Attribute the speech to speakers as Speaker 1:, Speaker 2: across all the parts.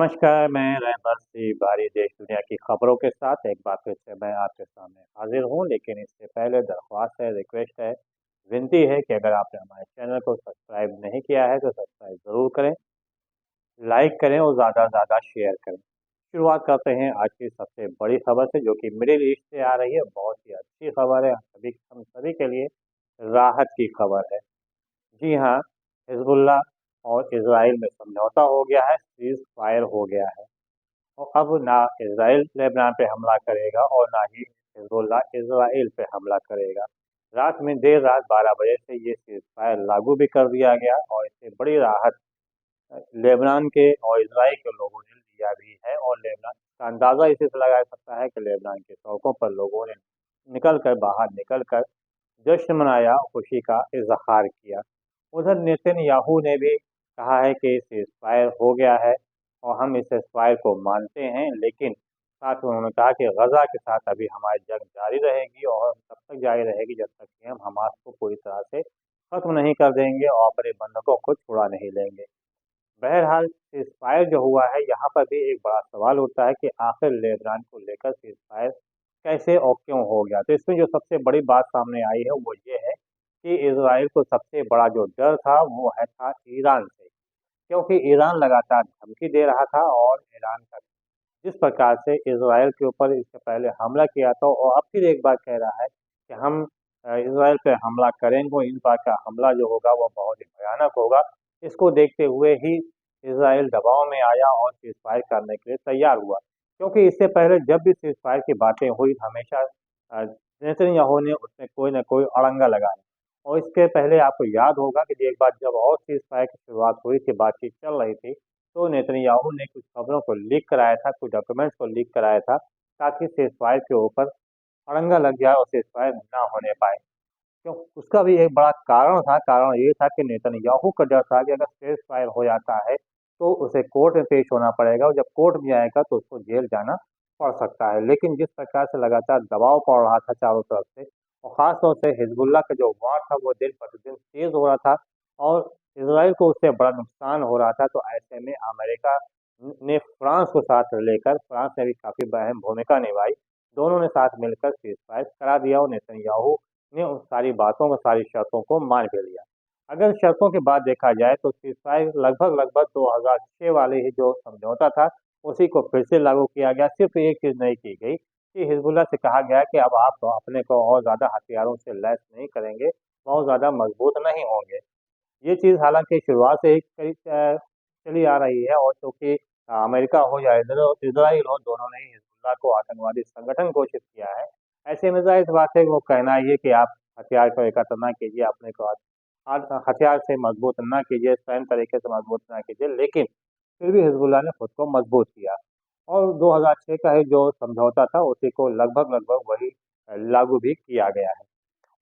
Speaker 1: नमस्कार, मैं रहबर बारी देश दुनिया की खबरों के साथ एक बार फिर से मैं आपके सामने हाजिर हूँ। लेकिन इससे पहले दरख्वास्त है, रिक्वेस्ट है, विनती है कि अगर आपने हमारे चैनल को सब्सक्राइब नहीं किया है तो सब्सक्राइब ज़रूर करें, लाइक करें और ज़्यादा से ज़्यादा शेयर करें। शुरुआत करते हैं आज की सबसे बड़ी खबर से, जो कि मिडिल ईस्ट से आ रही है। बहुत ही अच्छी खबर है, हम सभी के लिए राहत की खबर है। जी हाँ, हिज़्बुल्लाह और इज़राइल में समझौता हो गया है, सीज़ फायर हो गया है। और अब ना इज़राइल लेबनान पे हमला करेगा और ना ही हिज़्बुल्लाह इज़राइल पे हमला करेगा। रात में देर रात 12 बजे से ये सीज़फायर लागू भी कर दिया गया और इससे बड़ी राहत लेबनान के और इज़राइल के लोगों ने लिया भी है। और लेबनान का अंदाज़ा इसी से लगाया सकता है कि लेबनान के सड़कों पर लोगों ने बाहर निकल कर जश्न मनाया, खुशी का इज़हार किया। उधर नेतन्याहू ने भी कहा है कि सीज़फायर हो गया है और हम इस सीज़फायर को मानते हैं, लेकिन साथ में उन्होंने कहा कि गज़ा के साथ अभी हमारी जंग जारी रहेगी और तब तक जारी रहेगी जब तक कि हम हमास को पूरी तरह से ख़त्म नहीं कर देंगे और अपने बंधकों को छुड़ा नहीं लेंगे। बहरहाल सीज़फायर जो हुआ है, यहाँ पर भी एक बड़ा सवाल उठता है कि आखिर लेबनान को लेकर सीज़फायर कैसे और क्यों हो गया। तो इसमें जो सबसे बड़ी बात सामने आई है वो ये है कि इज़राइल को सबसे बड़ा जो डर था वो था ईरान से। क्योंकि ईरान लगातार धमकी दे रहा था और ईरान का जिस प्रकार से इज़राइल के ऊपर इससे पहले हमला किया था और अब फिर एक बार कह रहा है कि हम इज़राइल पे हमला करेंगे। इन बार का हमला जो होगा वो बहुत ही भयानक होगा। इसको देखते हुए ही इज़राइल दबाव में आया और सीज़फायर करने के लिए तैयार हुआ। क्योंकि इससे पहले जब भी सीज़फायर की बातें हुई हमेशा नेतन्याहू ने उसमें कोई न कोई अड़ंगा लगाया। और इसके पहले आपको याद होगा कि एक बार जब और सीज़फायर की शुरुआत हुई थी, बातचीत चल रही थी, तो नेतन्याहू ने कुछ खबरों को लीक कराया था, कुछ डॉक्यूमेंट्स को लीक कराया था, ताकि सीज़फायर के ऊपर अड़ंगा लग जाए और सीज़फायर ना होने पाए। क्यों? उसका भी एक बड़ा कारण ये था कि नेतन्याहू का डर था कि अगर सीज़फायर हो जाता है, तो उसे कोर्ट में पेश होना पड़ेगा और जब कोर्ट में आएगा तो उसको जेल जाना पड़ सकता है। लेकिन जिस प्रकार से लगातार दबाव पड़ रहा था चारों तरफ से और ख़ास तौर से हिज़्बुल्लाह का जो वार था वो दिन-प्रतिदिन तेज़ हो रहा था और इज़राइल को उससे बड़ा नुकसान हो रहा था। तो ऐसे में अमेरिका ने फ्रांस को साथ लेकर, फ्रांस ने भी काफ़ी अहम भूमिका निभाई। दोनों ने साथ मिलकर सीज़फायर करा दिया और नेतन्याहू ने उन सारी बातों को, सारी शर्तों को मान भी लिया। अगर शर्तों की बात देखा जाए तो सीज़फायर लगभग 2006 वाले ही जो समझौता था, उसी को फिर से लागू किया गया। सिर्फ़ एक चीज़ नहीं की गई कि हिज़्बुल्लाह से कहा गया कि अब आप अपने को और ज़्यादा हथियारों से लैस नहीं करेंगे, बहुत ज़्यादा मज़बूत नहीं होंगे। ये चीज़ हालाँकि शुरुआत से ही चली आ रही है और चूँकि अमेरिका हो या इज़राइल हो, दोनों ने ही हिज़्बुल्लाह को आतंकवादी संगठन घोषित किया है। ऐसे में ज़ाहिर-सी बात है वो कहना ये है कि आप हथियार को एकत्र ना कीजिए, अपने को हथियार से मजबूत ना कीजिए, सैन्य तरीके से मजबूत ना कीजिए, लेकिन फिर भी हिज़्बुल्लाह ने खुद को मजबूत किया। और 2006 का ही जो समझौता था उसी को लगभग वही लागू भी किया गया है।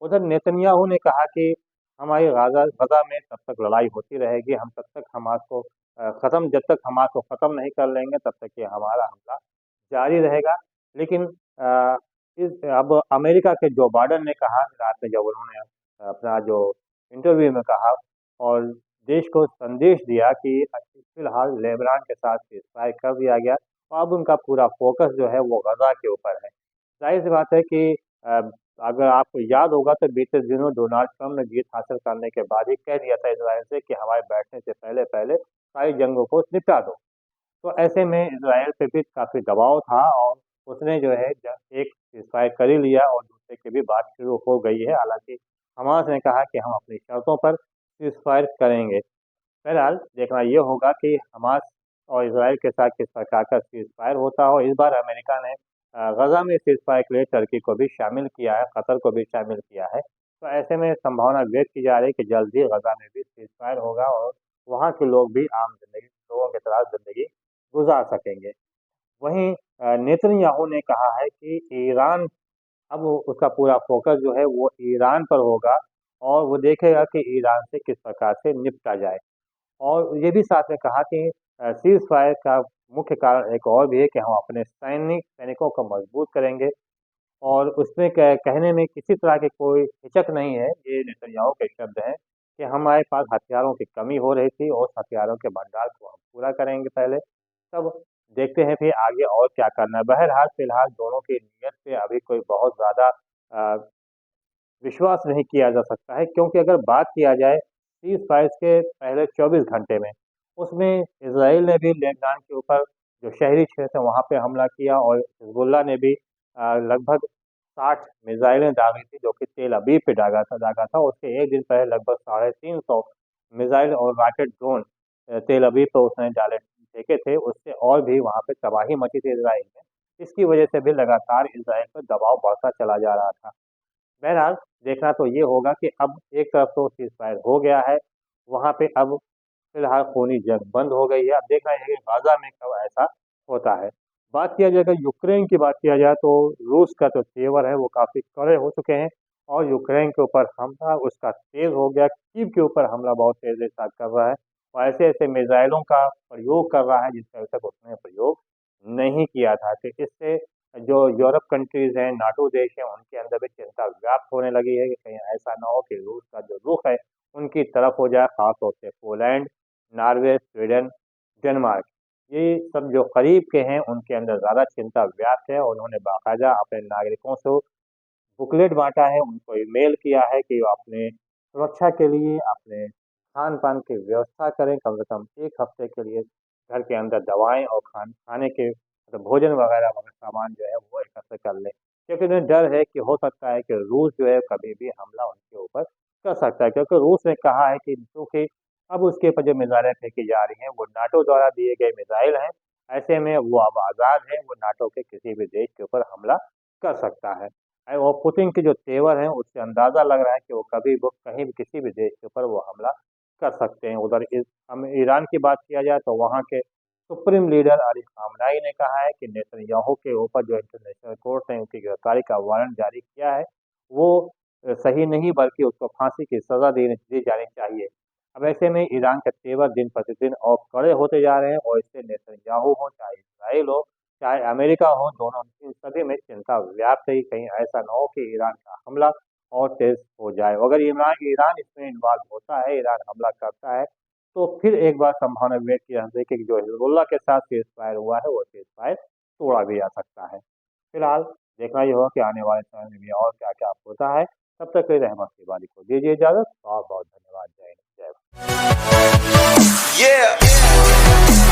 Speaker 1: उधर नेतन्याहू ने कहा कि हमारी गाज़ा गज़ा में तब तक लड़ाई होती रहेगी, हम तब तक हमास को ख़त्म जब तक हमास को ख़त्म नहीं कर लेंगे तब तक ये हमारा हमला जारी रहेगा। लेकिन अब अमेरिका के जो बाइडेन ने कहा रात में, जब उन्होंने अपना जो इंटरव्यू में कहा और देश को संदेश दिया कि फ़िलहाल लेबनान के साथ सीज़फायर कर दिया गया और अब उनका पूरा फ़ोकस जो है वो गज़ा के ऊपर है। ज़ाहिर-सी बात है कि अगर आपको याद होगा तो बीते दिनों डोनाल्ड ट्रम्प ने जीत हासिल करने के बाद ही कह दिया था इज़राइल से कि हमारे बैठने से पहले सारी जंगों को निपटा दो। तो ऐसे में इज़राइल पे भी काफ़ी दबाव था और उसने जो है एक सीज़फायर कर ही लिया और दूसरे की भी बात शुरू हो गई है। हालाँकि हमास ने कहा कि हम अपनी शर्तों पर सीज़फायर करेंगे। बहरहाल देखना ये होगा कि हमास और इज़राइल के साथ किस प्रकार का सीज़फायर होता है और इस बार अमेरिका ने गज़ा में सीज़फायर के लिए टर्की को भी शामिल किया है, कतर को भी शामिल किया है। तो ऐसे में संभावना व्यक्त की जा रही है कि जल्द ही गज़ा में भी सीज़फायर होगा और वहाँ के लोग भी आम ज़िंदगी लोगों की तरह ज़िंदगी गुज़ार सकेंगे। वहीं नेतन्याहू ने कहा है कि ईरान, अब उसका पूरा फ़ोकस जो है वो ईरान पर होगा और वो देखेगा कि ईरान से किस प्रकार से निपटा जाए। और ये भी साथ में कहा कि सीज़ फायर का मुख्य कारण एक और भी है कि हम अपने सैनिकों को मजबूत करेंगे और उसमें कहने में किसी तरह की कोई हिचक नहीं है। ये नेतन्याहू के शब्द हैं कि हमारे पास हथियारों की कमी हो रही थी और उस हथियारों के भंडार को हम पूरा करेंगे पहले। तब देखते हैं फिर आगे और क्या करना है। बहरहाल फिलहाल दोनों की नीयत पे अभी कोई बहुत ज़्यादा विश्वास नहीं किया जा सकता है, क्योंकि अगर बात किया जाए सीज़फायर के पहले 24 घंटे में, उसमें इज़राइल ने भी लेबनान के ऊपर जो शहरी क्षेत्र है वहाँ पे हमला किया और हिज़बुल्लाह ने भी लगभग 60 मिसाइलें दागी थी, जो कि तेल अवीव पे दागा था। उसके एक दिन पहले लगभग 350 मिसाइल और रॉकेट ड्रोन तेल अवीव पे उसने फेंके थे। उससे और भी वहाँ पे तबाही मची थी इज़राइल में। इसकी वजह से भी लगातार इज़राइल पर दबाव बढ़ता चला जा रहा था। बहरहाल देखना तो ये होगा कि अब एक तरफ तो सीज़फायर हो गया है, वहाँ पे अब फिलहाल खूनी जंग बंद हो गई है। अब देखना ये है कि गाज़ा में कब ऐसा होता है। बात किया जाए, अगर यूक्रेन की बात किया जाए, तो रूस का जो तेवर है वो काफ़ी कड़े हो चुके हैं और यूक्रेन के ऊपर हमला उसका तेज़ हो गया। कीव के ऊपर हमला बहुत तेज़ी के साथ कर रहा है और ऐसे-ऐसे मिसाइलों का प्रयोग कर रहा है जिसका अभी तक उसने प्रयोग नहीं किया था। तो इससे जो यूरोप कंट्रीज़ हैं, नाटो देश हैं, उनके अंदर भी चिंता व्याप्त होने लगी है कि कहीं ऐसा ना हो कि रूस का जो रुख है उनकी तरफ हो जाए, ख़ास तौर से पोलैंड, नॉर्वे, स्वीडन, डेनमार्क। ये सब जो करीब के हैं उनके अंदर ज़्यादा चिंता व्याप्त है और उन्होंने बाकायदा अपने नागरिकों से बुकलेट बाँटा है, उनको ईमेल किया है कि वो अपने सुरक्षा के लिए अपने खान-पान की व्यवस्था करें, कम से कम 1 हफ्ते के लिए घर के अंदर दवाएँ और खाने के मतलब भोजन वगैरह सामान जो है वो एकत्र कर लें। क्योंकि उन्हें डर है कि हो सकता है कि रूस जो है कभी भी हमला उनके ऊपर कर सकता है, क्योंकि रूस ने कहा है कि चूँकि अब उसके ऊपर जो मिसाइलें फेंकी जा रही हैं वो नाटो द्वारा दिए गए मिसाइल हैं, ऐसे में वो अब आज़ाद है, वो नाटो के किसी भी देश के ऊपर हमला कर सकता है। और पुतिन के जो तेवर हैं उससे अंदाज़ा लग रहा है कि वो कभी वो कहीं भी किसी भी देश के ऊपर वो हमला कर सकते हैं। उधर हम ईरान की बात किया जाए तो वहाँ के सुप्रीम लीडर अली ख़ामनेई ने कहा है कि नेतन्याहू के ऊपर जो इंटरनेशनल कोर्ट ने उनकी गिरफ्तारी का वारंट जारी किया है, वो सही नहीं बल्कि उसको फांसी की सज़ा दी जानी चाहिए। अब ऐसे में ईरान के तेवर दिन-प्रतिदिन और कड़े होते जा रहे हैं और इससे नेतन्याहू हो, चाहे इज़राइल हो, चाहे अमेरिका हो, दोनों इन सभी में चिंता व्याप्त है कि कहीं ऐसा ना हो कि ईरान का हमला और तेज़ हो जाए। अगर ईरान ईरान इसमें इन्वॉल्व होता है, ईरान हमला करता है, तो फिर एक बार संभावना व्यक्त की जा सकती है कि जो हिज़्बुल्लाह के साथ सीज़फायर हुआ है, वो सीज़फायर तोड़ा भी जा सकता है। फिलहाल देखना ये होगा कि आने वाले समय में भी और क्या-क्या होता है। तब तक के लिए रहमत इबादी को दीजिए इजाज़त। बहुत-बहुत धन्यवाद। जय हिंद, जय भारत।
Speaker 2: Yeah.